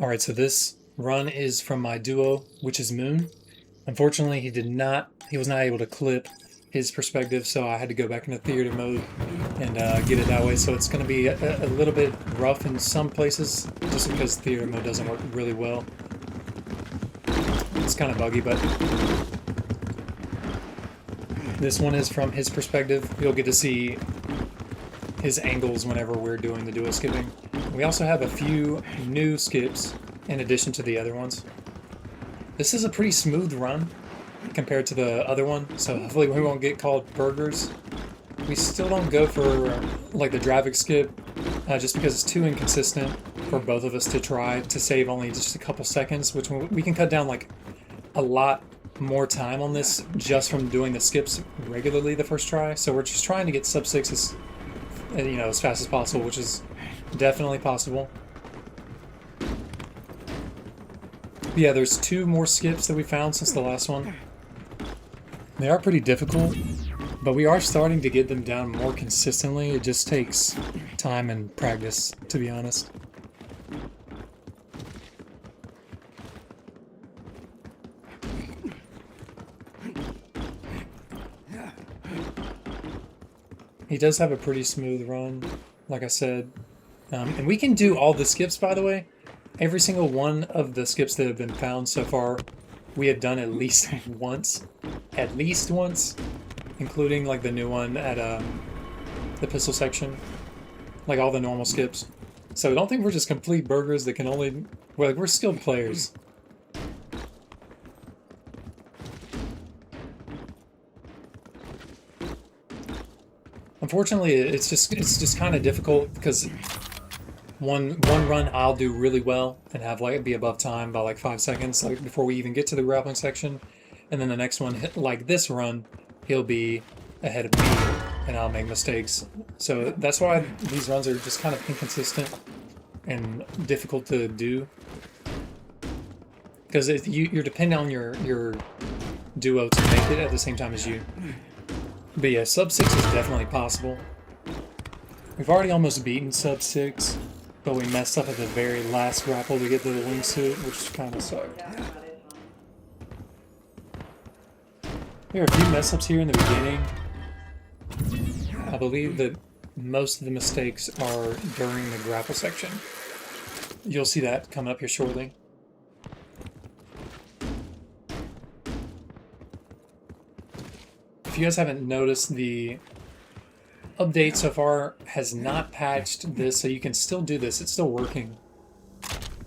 Alright, so this run is from my duo, which is Moon. Unfortunately, he was not able to clip his perspective, so I had to go back into theater mode and get it that way. So it's going to be a little bit rough in some places, just because theater mode doesn't work really well. It's kind of buggy, but this one is from his perspective. You'll get to see his angles whenever we're doing the duo skipping. We also have a few new skips in addition to the other ones. This is a pretty smooth run compared to the other one, so hopefully we won't get called burgers. We still don't go for like the traffic skip, just because it's too inconsistent for both of us to try to save only just a couple seconds, which we can cut down like a lot more time on this just from doing the skips regularly the first try. So we're just trying to get sub 6 as fast as possible, which is definitely possible. But yeah, there's 2 more skips that we found since the last one. They are pretty difficult, but we are starting to get them down more consistently. It just takes time and practice, to be honest. He does have a pretty smooth run, like I said. And we can do all the skips, by the way. Every single one of the skips that have been found so far, we have done at least once. At least once. Including like the new one at the pistol section. Like all the normal skips. So I don't think we're just complete burgers that can only... we're skilled players. Unfortunately, it's just kind of difficult because one run I'll do really well and have like be above time by like 5 seconds, like before we even get to the grappling section, and then the next one, like this run, he'll be ahead of me and I'll make mistakes. So that's why these runs are just kind of inconsistent and difficult to do, because you're dependent on your duo to make it at the same time as you. But yeah, sub 6 is definitely possible. We've already almost beaten sub 6, but we messed up at the very last grapple to get to the wingsuit, which kind of sucked. There are a few mess ups here in the beginning. I believe that most of the mistakes are during the grapple section. You'll see that coming up here shortly. If you guys haven't noticed, the update so far has not patched this, so you can still do this. It's still working.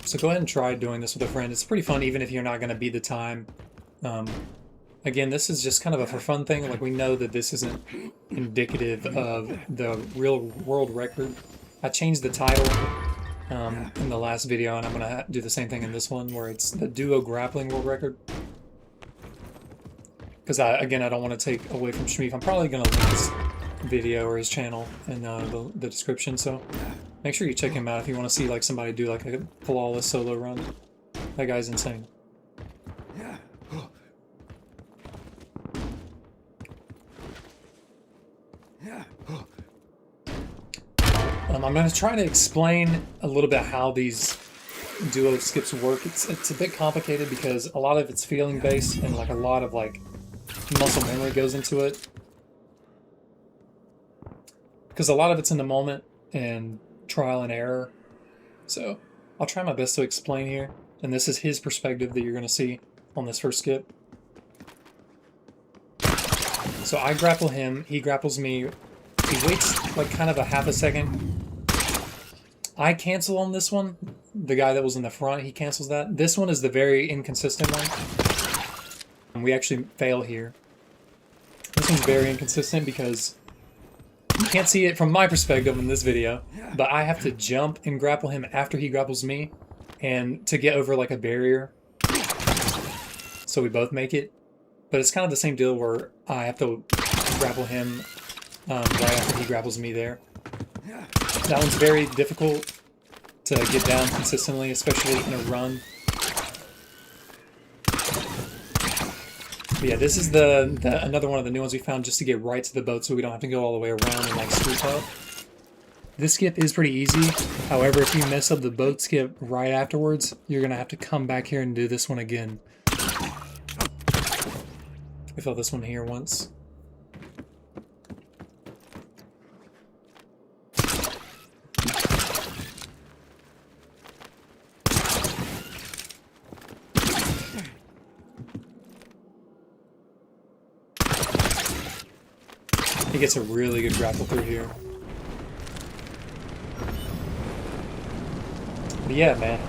So go ahead and try doing this with a friend. It's pretty fun, even if you're not going to beat the time. Again, this is just kind of a for fun thing. Like, we know that this isn't indicative of the real world record. I changed the title in the last video, and I'm going to do the same thing in this one, where it's the duo grappling world record. Because, again, I don't want to take away from Shmeef. I'm probably going to link his video or his channel in the description, so make sure you check him out if you want to see like somebody do like a flawless solo run. That guy's insane. I'm going to try to explain a little bit how these duo skips work. It's a bit complicated because a lot of it's feeling based and like a lot of like muscle memory goes into it. Because a lot of it's in the moment and trial and error. So I'll try my best to explain here. And this is his perspective that you're going to see on this first skip. So I grapple him, he grapples me. He waits like kind of a half a second. I cancel on this one. The guy that was in the front, he cancels that. This one is the very inconsistent one. And we actually fail here. This one's very inconsistent because you can't see it from my perspective in this video, but I have to jump and grapple him after he grapples me, and to get over like a barrier, so we both make it. But it's kind of the same deal where I have to grapple him right after he grapples me there. That one's very difficult to get down consistently, especially in a run. But yeah, this is another one of the new ones we found just to get right to the boat so we don't have to go all the way around and like swoop up. This skip is pretty easy. However, if you mess up the boat skip right afterwards, you're going to have to come back here and do this one again. I felt this one here once. He gets a really good grapple through here. But yeah, man.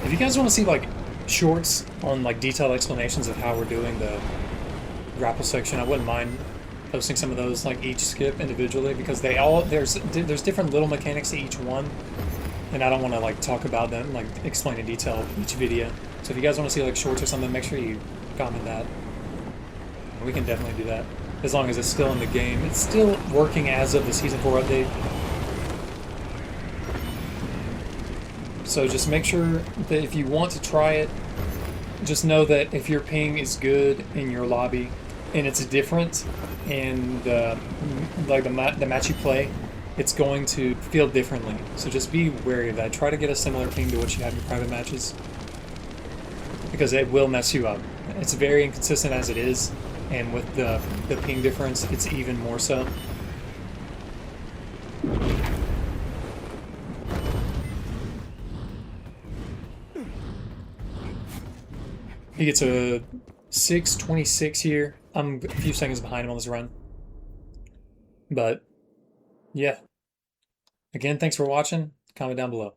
If you guys want to see like shorts on like detailed explanations of how we're doing the grapple section, I wouldn't mind posting some of those like each skip individually, because they all there's different little mechanics to each one, and I don't want to like talk about them, like explain in detail each video. So if you guys want to see like shorts or something, make sure you comment that. We can definitely do that. As long as it's still in the game. It's still working as of the Season 4 update. So just make sure that if you want to try it, just know that if your ping is good in your lobby and it's different in like the match you play, it's going to feel differently. So just be wary of that. Try to get a similar ping to what you have in your private matches, because it will mess you up. It's very inconsistent as it is. And with the ping difference, it's even more so. He gets a 6:26 here. I'm a few seconds behind him on this run. But, yeah. Again, thanks for watching. Comment down below.